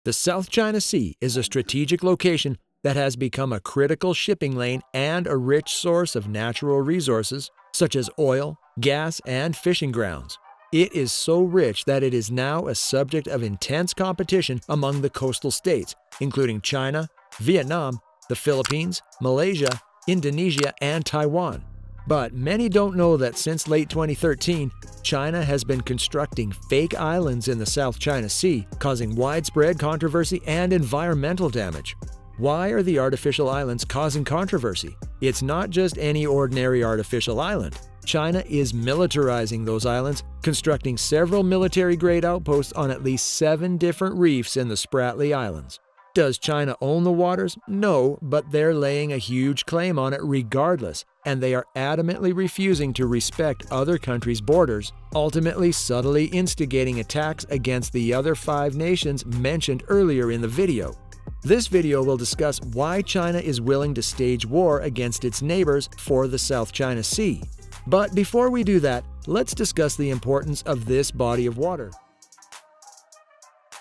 The South China Sea is a strategic location that has become a critical shipping lane and a rich source of natural resources such as oil, gas, and fishing grounds. It is so rich that it is now a subject of intense competition among the coastal states, including China, Vietnam, the Philippines, Malaysia, Indonesia, and Taiwan. But many don't know that since late 2013, China has been constructing fake islands in the South China Sea, causing widespread controversy and environmental damage. Why are the artificial islands causing controversy? It's not just any ordinary artificial island. China is militarizing those islands, constructing several military-grade outposts on at least 7 different reefs in the Spratly Islands. Does China own the waters? No, but they're laying a huge claim on it regardless, and they are adamantly refusing to respect other countries' borders, ultimately subtly instigating attacks against the other 5 nations mentioned earlier in the video. This video will discuss why China is willing to stage war against its neighbors for the South China Sea. But before we do that, let's discuss the importance of this body of water.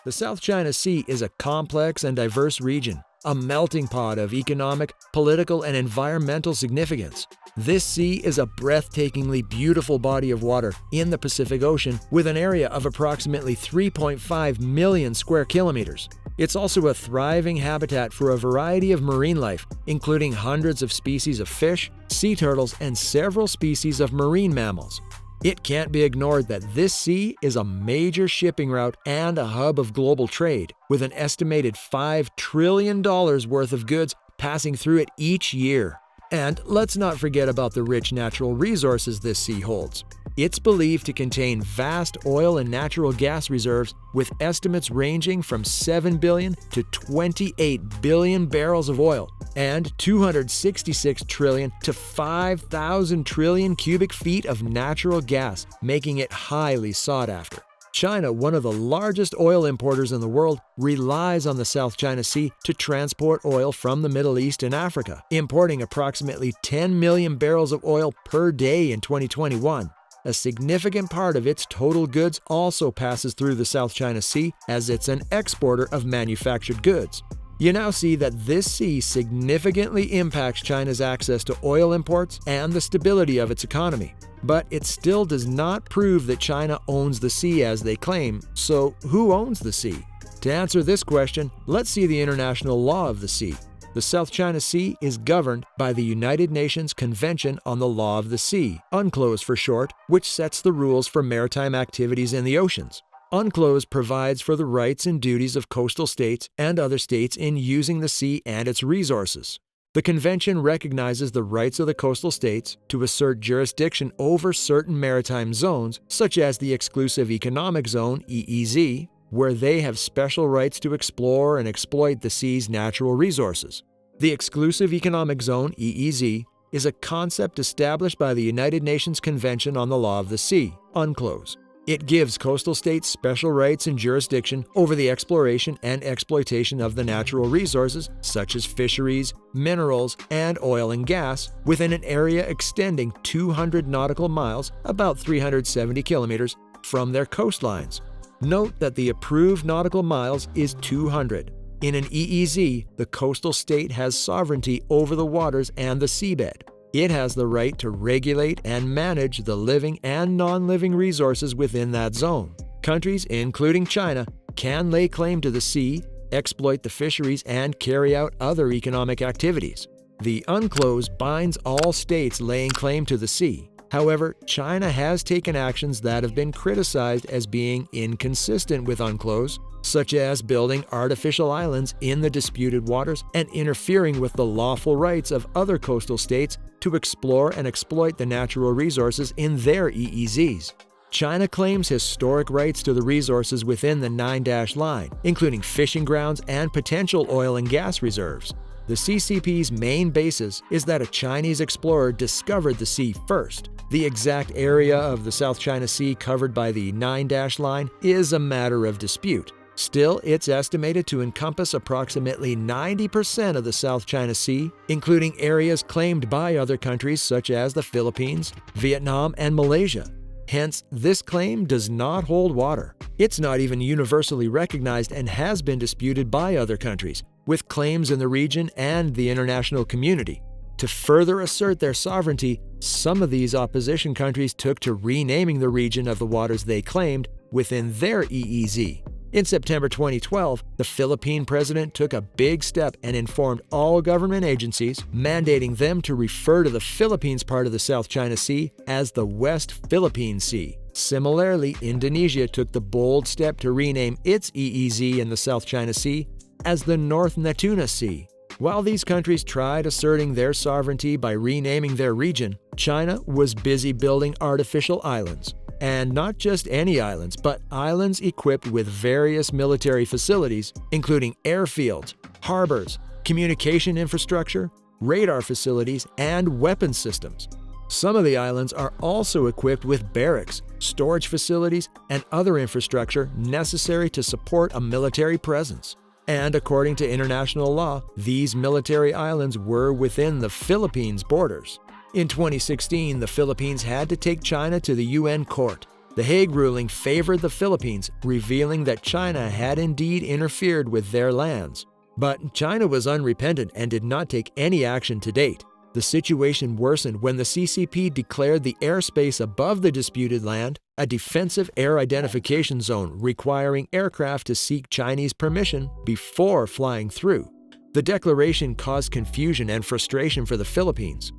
The South China Sea is a complex and diverse region, a melting pot of economic, political, and environmental significance. This sea is a breathtakingly beautiful body of water in the Pacific Ocean with an area of approximately 3.5 million square kilometers. It's also a thriving habitat for a variety of marine life, including hundreds of species of fish, sea turtles, and several species of marine mammals. It can't be ignored that this sea is a major shipping route and a hub of global trade, with an estimated $5 trillion worth of goods passing through it each year. And let's not forget about the rich natural resources this sea holds. It's believed to contain vast oil and natural gas reserves, with estimates ranging from 7 billion to 28 billion barrels of oil and 266 trillion to 5,000 trillion cubic feet of natural gas, making it highly sought after. China, one of the largest oil importers in the world, relies on the South China Sea to transport oil from the Middle East and Africa, importing approximately 10 million barrels of oil per day in 2021. A significant part of its total goods also passes through the South China Sea, as it's an exporter of manufactured goods. You now see that this sea significantly impacts China's access to oil imports and the stability of its economy. But it still does not prove that China owns the sea as they claim, so who owns the sea? To answer this question, let's see the international law of the sea. The South China Sea is governed by the United Nations Convention on the Law of the Sea, UNCLOS for short, which sets the rules for maritime activities in the oceans. UNCLOS provides for the rights and duties of coastal states and other states in using the sea and its resources. The convention recognizes the rights of the coastal states to assert jurisdiction over certain maritime zones, such as the Exclusive Economic Zone (EEZ), where they have special rights to explore and exploit the sea's natural resources. The Exclusive Economic Zone (EEZ) is a concept established by the United Nations Convention on the Law of the Sea, UNCLOS. It gives coastal states special rights and jurisdiction over the exploration and exploitation of the natural resources, such as fisheries, minerals, and oil and gas, within an area extending 200 nautical miles, about 370 kilometers, from their coastlines. Note that the approved nautical miles is 200. In an EEZ, the coastal state has sovereignty over the waters and the seabed. It has the right to regulate and manage the living and non-living resources within that zone. Countries, including China, can lay claim to the sea, exploit the fisheries, and carry out other economic activities. The UNCLOS binds all states laying claim to the sea. However, China has taken actions that have been criticized as being inconsistent with UNCLOS, such as building artificial islands in the disputed waters and interfering with the lawful rights of other coastal states to explore and exploit the natural resources in their EEZs. China claims historic rights to the resources within the 9-dash line, including fishing grounds and potential oil and gas reserves. The CCP's main basis is that a Chinese explorer discovered the sea first. The exact area of the South China Sea covered by the 9-dash line is a matter of dispute. Still, it's estimated to encompass approximately 90% of the South China Sea, including areas claimed by other countries such as the Philippines, Vietnam, and Malaysia. Hence, this claim does not hold water. It's not even universally recognized and has been disputed by other countries, with claims in the region and the international community. To further assert their sovereignty, some of these opposition countries took to renaming the region of the waters they claimed within their EEZ. In September 2012, the Philippine president took a big step and informed all government agencies, mandating them to refer to the Philippines part of the South China Sea as the West Philippine Sea. Similarly, Indonesia took the bold step to rename its EEZ in the South China Sea as the North Natuna Sea. While these countries tried asserting their sovereignty by renaming their region, China was busy building artificial islands. And not just any islands, but islands equipped with various military facilities, including airfields, harbors, communication infrastructure, radar facilities, and weapons systems. Some of the islands are also equipped with barracks, storage facilities, and other infrastructure necessary to support a military presence. And according to international law, these military islands were within the Philippines' borders. In 2016, the Philippines had to take China to the UN court. The Hague ruling favored the Philippines, revealing that China had indeed interfered with their lands. But China was unrepentant and did not take any action to date. The situation worsened when the CCP declared the airspace above the disputed land a defensive air identification zone, requiring aircraft to seek Chinese permission before flying through. The declaration caused confusion and frustration for the Philippines.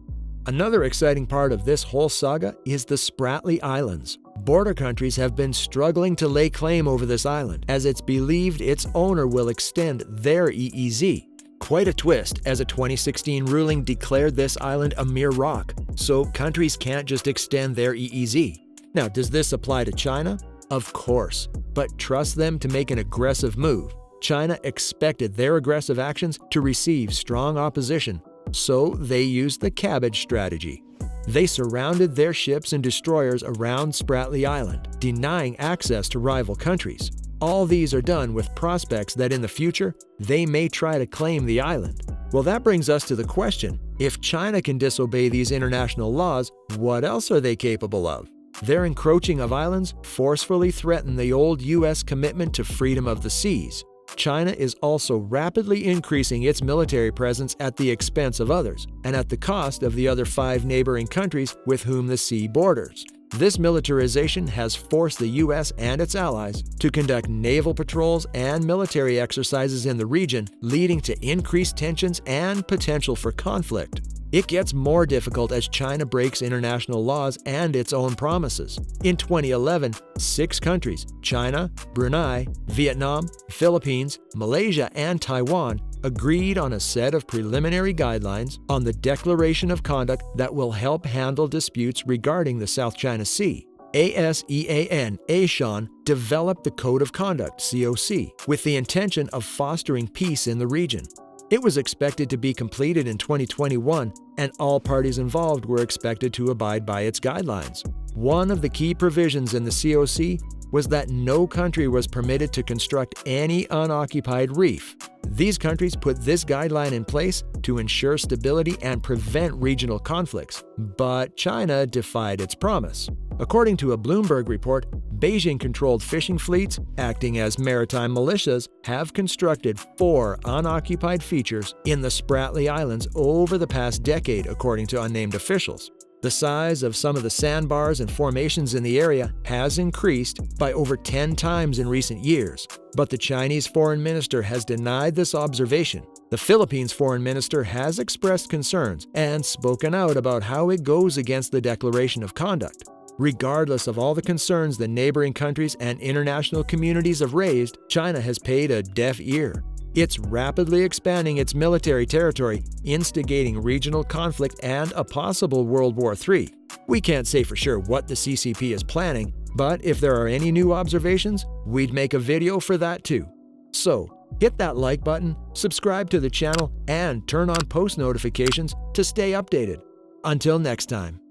Another exciting part of this whole saga is the Spratly Islands. Border countries have been struggling to lay claim over this island, as it's believed its owner will extend their EEZ. Quite a twist, as a 2016 ruling declared this island a mere rock, so countries can't just extend their EEZ. Now, does this apply to China? Of course, but trust them to make an aggressive move. China expected their aggressive actions to receive strong opposition, so they used the cabbage strategy. They surrounded their ships and destroyers around Spratly Island, denying access to rival countries. All these are done with prospects that in the future, they may try to claim the island. Well, that brings us to the question, if China can disobey these international laws, what else are they capable of? Their encroaching of islands forcefully threaten the old U.S. commitment to freedom of the seas. China is also rapidly increasing its military presence at the expense of others, and at the cost of the other 5 neighboring countries with whom the sea borders. This militarization has forced the U.S. and its allies to conduct naval patrols and military exercises in the region, leading to increased tensions and potential for conflict. It gets more difficult as China breaks international laws and its own promises. In 2011, 6 countries, China, Brunei, Vietnam, Philippines, Malaysia, and Taiwan, agreed on a set of preliminary guidelines on the declaration of conduct that will help handle disputes regarding the South China Sea. ASEAN developed the Code of Conduct, COC, with the intention of fostering peace in the region. It was expected to be completed in 2021, and all parties involved were expected to abide by its guidelines. One of the key provisions in the COC was that no country was permitted to construct any unoccupied reef. These countries put this guideline in place to ensure stability and prevent regional conflicts, but China defied its promise. According to a Bloomberg report, Beijing-controlled fishing fleets, acting as maritime militias, have constructed 4 unoccupied features in the Spratly Islands over the past decade, according to unnamed officials. The size of some of the sandbars and formations in the area has increased by over 10 times in recent years, but the Chinese foreign minister has denied this observation. The Philippines foreign minister has expressed concerns and spoken out about how it goes against the declaration of conduct. Regardless of all the concerns the neighboring countries and international communities have raised, China has paid a deaf ear. It's rapidly expanding its military territory, instigating regional conflict and a possible World War III. We can't say for sure what the CCP is planning, but if there are any new observations, we'd make a video for that too. So, hit that like button, subscribe to the channel, and turn on post notifications to stay updated. Until next time.